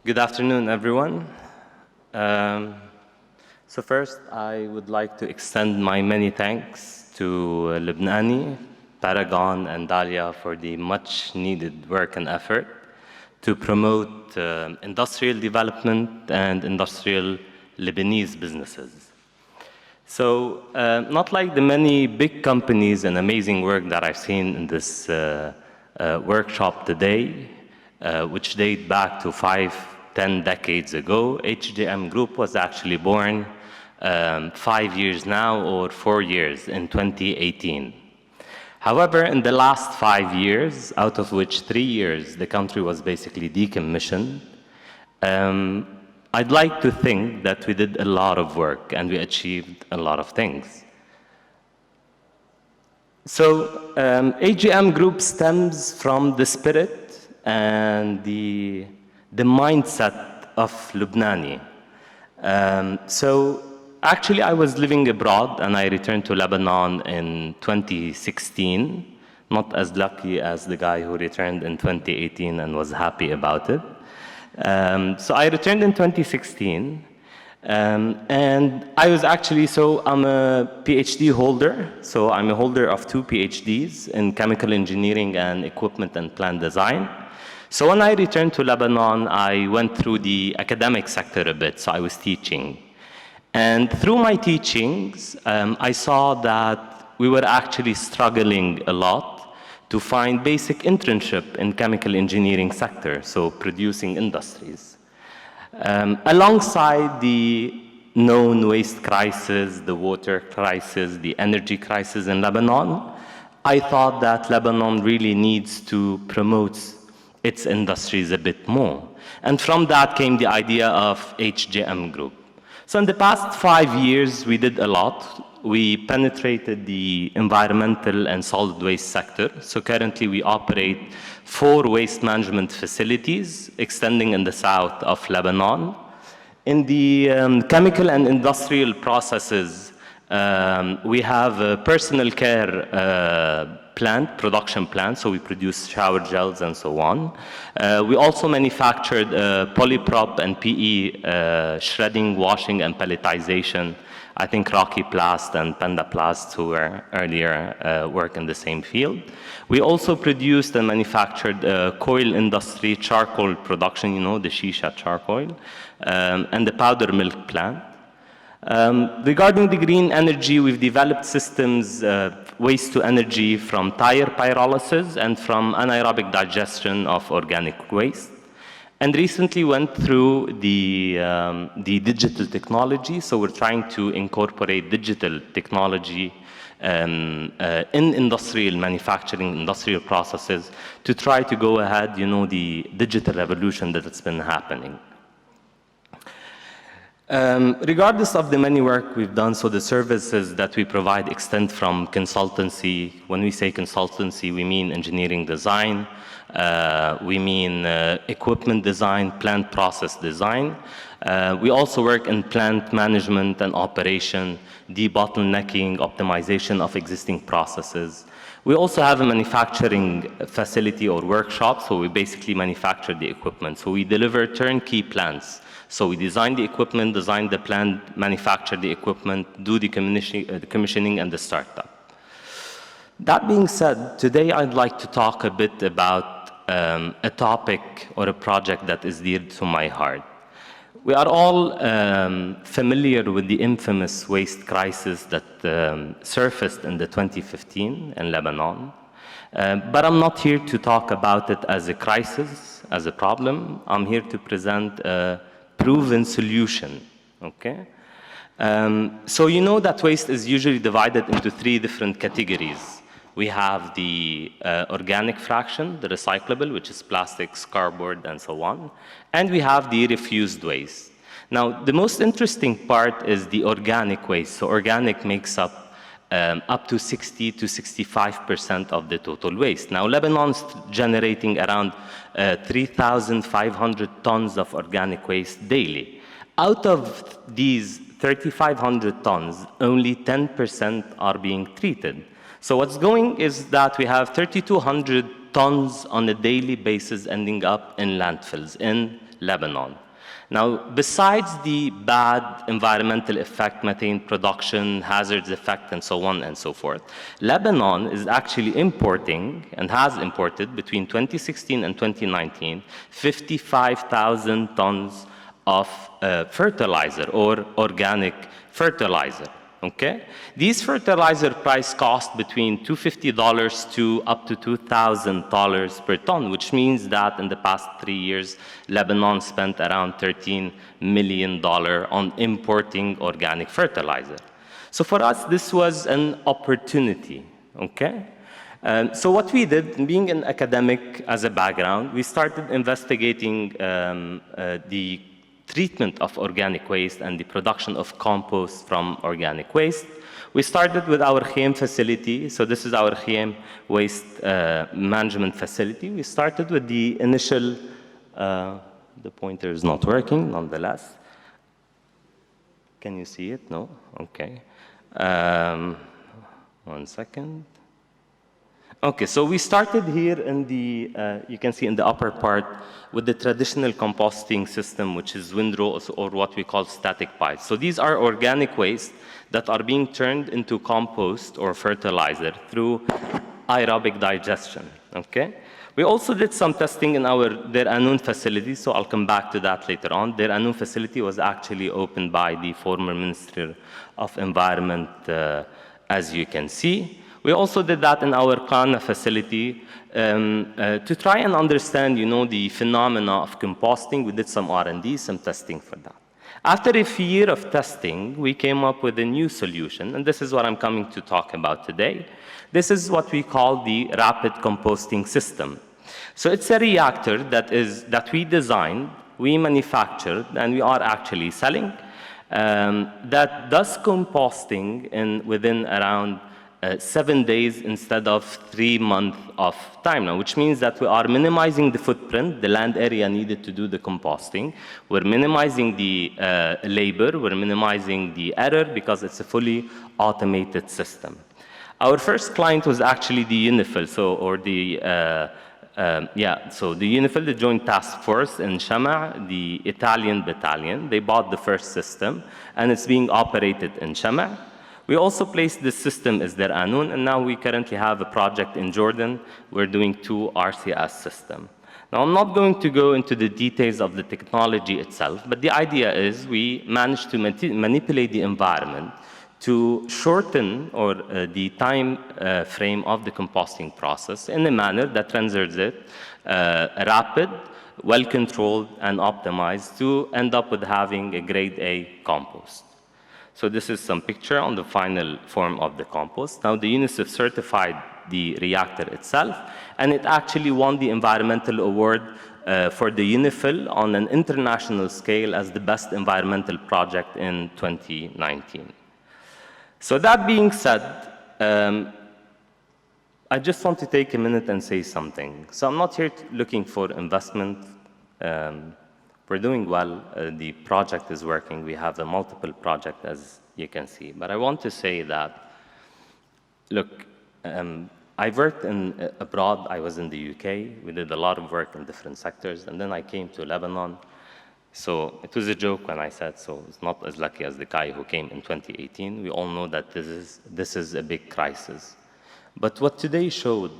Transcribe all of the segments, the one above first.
Good afternoon, everyone. So first, I would like to extend my many thanks to Lebanani, Paragon, and Dalia for the much-needed work and effort to promote industrial development and industrial Lebanese businesses. So not like the many big companies and amazing work that I've seen in this workshop today, which date back to 10 decades ago. HJM Group was actually born 5 years now, or 4 years, in 2018. However, in the last 5 years, out of which 3 years the country was basically decommissioned, I'd like to think that we did a lot of work and we achieved a lot of things. So HJM Group stems from the spirit and the mindset of Lebanani. So actually I was living abroad and I returned to Lebanon in 2016, not as lucky as the guy who returned in 2018 and was happy about it. So I returned in 2016, and I was actually, so I'm a PhD holder, so I'm a holder of 2 PhDs in chemical engineering and equipment and plant design. So when I returned to Lebanon, I went through the academic sector a bit, so I was teaching. And through my teachings, I saw that we were actually struggling a lot to find basic internship in chemical engineering sector, so producing industries. Alongside the known waste crisis, the water crisis, the energy crisis in Lebanon, I thought that Lebanon really needs to promote its industries a bit more. And from that came the idea of HJM Group. So in the past 5 years, we did a lot. We penetrated the environmental and solid waste sector. So currently we operate 4 waste management facilities extending in the south of Lebanon. In the chemical and industrial processes, we have a personal care production plant, so we produce shower gels and so on. We also manufactured polyprop and PE shredding, washing, and pelletization. I think Rocky Plast and Panda Plast, who were earlier, work in the same field. We also produced and manufactured coil industry, charcoal production, you know, the shisha charcoal, and the powder milk plant. Regarding the green energy, we've developed systems, waste to energy from tire pyrolysis and from anaerobic digestion of organic waste. And recently went through the digital technology, so we're trying to incorporate digital technology in industrial manufacturing, industrial processes, to try to go ahead, you know, the digital revolution that's been happening. Regardless of the many work we've done, so the services that we provide extend from consultancy. When we say consultancy, we mean engineering design, we mean equipment design, plant process design. We also work in plant management and operation, debottlenecking, optimization of existing processes. We also have a manufacturing facility or workshop, so we basically manufacture the equipment. So we deliver turnkey plants. So we design the equipment, design the plant, manufacture the equipment, do the commissioning and the startup. That being said, today I'd like to talk a bit about a topic or a project that is dear to my heart. We are all familiar with the infamous waste crisis that surfaced in the 2015 in Lebanon. But I'm not here to talk about it as a crisis, as a problem. I'm here to present a proven solution, okay? So you know that waste is usually divided into 3 different categories. We have the organic fraction, the recyclable, which is plastics, cardboard, and so on. And we have the refused waste. Now, the most interesting part is the organic waste. So organic makes up to 60 to 65% of the total waste. Now, Lebanon's generating around 3,500 tons of organic waste daily. Out of these 3,500 tons, only 10% are being treated. So what's going is that we have 3,200 tons on a daily basis ending up in landfills in Lebanon. Now, besides the bad environmental effect, methane production, hazards effect, and so on and so forth, Lebanon is actually importing and has imported between 2016 and 2019 55,000 tons of fertilizer or organic fertilizer. Okay? These fertilizer price cost between $250 to up to $2,000 per ton, which means that in the past 3 years, Lebanon spent around $13 million on importing organic fertilizer. So for us, this was an opportunity, okay? So what we did, being an academic as a background, we started investigating the treatment of organic waste and the production of compost from organic waste. We started with our HJM facility. So this is our HJM waste management facility. We started with the initial, the pointer is not working, nonetheless. Can you see it? No? Okay. 1 second. Okay, so we started here in the, you can see in the upper part with the traditional composting system, which is windrows or what we call static pipes. So these are organic waste that are being turned into compost or fertilizer through aerobic digestion, okay? We also did some testing in our Deir Anoun facility, so I'll come back to that later on. Deir Anoun facility was actually opened by the former Minister of Environment, as you can see. We also did that in our Qana facility to try and understand, the phenomena of composting. We did some R&D, some testing for that. After a year of testing, we came up with a new solution, and this is what I'm coming to talk about today. This is what we call the rapid composting system. So it's a reactor that we designed, we manufactured, and we are actually selling, that does composting within around 7 days instead of 3 months of time now, which means that we are minimizing the footprint, the land area needed to do the composting. We're minimizing the labor, we're minimizing the error because it's a fully automated system. Our first client was actually the UNIFIL, so the UNIFIL, the Joint Task Force in Shama, the Italian battalion. They bought the first system, and it's being operated in Shama. We also placed this system as Deir Anoun, and now we currently have a project in Jordan. We're doing 2 RCS systems. Now, I'm not going to go into the details of the technology itself, but the idea is we managed to manipulate the environment to shorten the time frame of the composting process in a manner that renders it rapid, well-controlled, and optimized to end up with having a grade A compost. So this is some picture on the final form of the compost. Now, the UNICEF certified the reactor itself, and it actually won the environmental award for the UNIFIL on an international scale as the best environmental project in 2019. So that being said, I just want to take a minute and say something. So I'm not here looking for investment. We're doing well. The project is working. We have a multiple project, as you can see. But I want to say that, look, I worked abroad. I was in the UK. We did a lot of work in different sectors. And then I came to Lebanon. So it was a joke when I said, so it's not as lucky as the guy who came in 2018. We all know that this is a big crisis. But what today showed,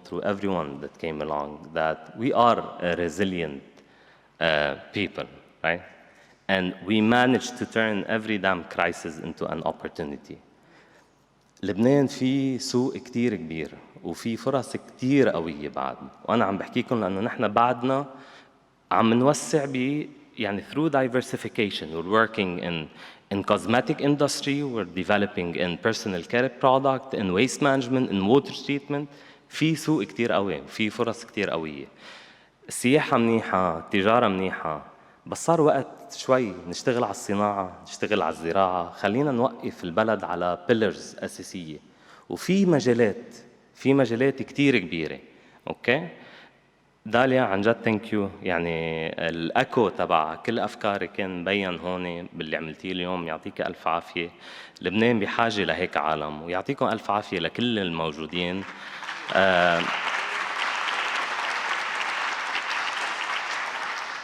through everyone that came along, that we are a resilient people, right? And we managed to turn every damn crisis into an opportunity. لبنان فيه سوق كتير كبير وفي فرص كتير قوية بعد. وأنا عم بحكيكم لأنه نحن بعدنا عم نوسع through diversification. We're working in cosmetic industry, we're developing in personal care product, in waste management, in water treatment. في سوق كتير قوي وفي فرص كتير قوية. السياحة منيحة، التجارة منيحة، بس صار وقت شوي نشتغل على الصناعة، نشتغل على الزراعة، خلينا نوقف البلد على pillars أساسية. وفي مجالات كتير كبيرة، أوكي؟ داليا عن جد ثانك يو، الأكو تبع كل أفكاري كان مبين هون باللي عملتيه اليوم. يعطيك ألف عافية. لبنان بحاجة لهيك عالم، ويعطيكم ألف عافية لكل الموجودين.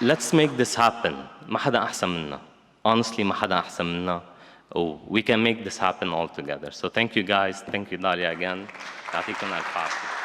let's make this happen. ما حدا أحسن منا. Honestly, ما حدا أحسن منا. Oh, we can make this happen all together. So thank you guys. Thank you, Dalia, again. يعطيكم ألف عافية.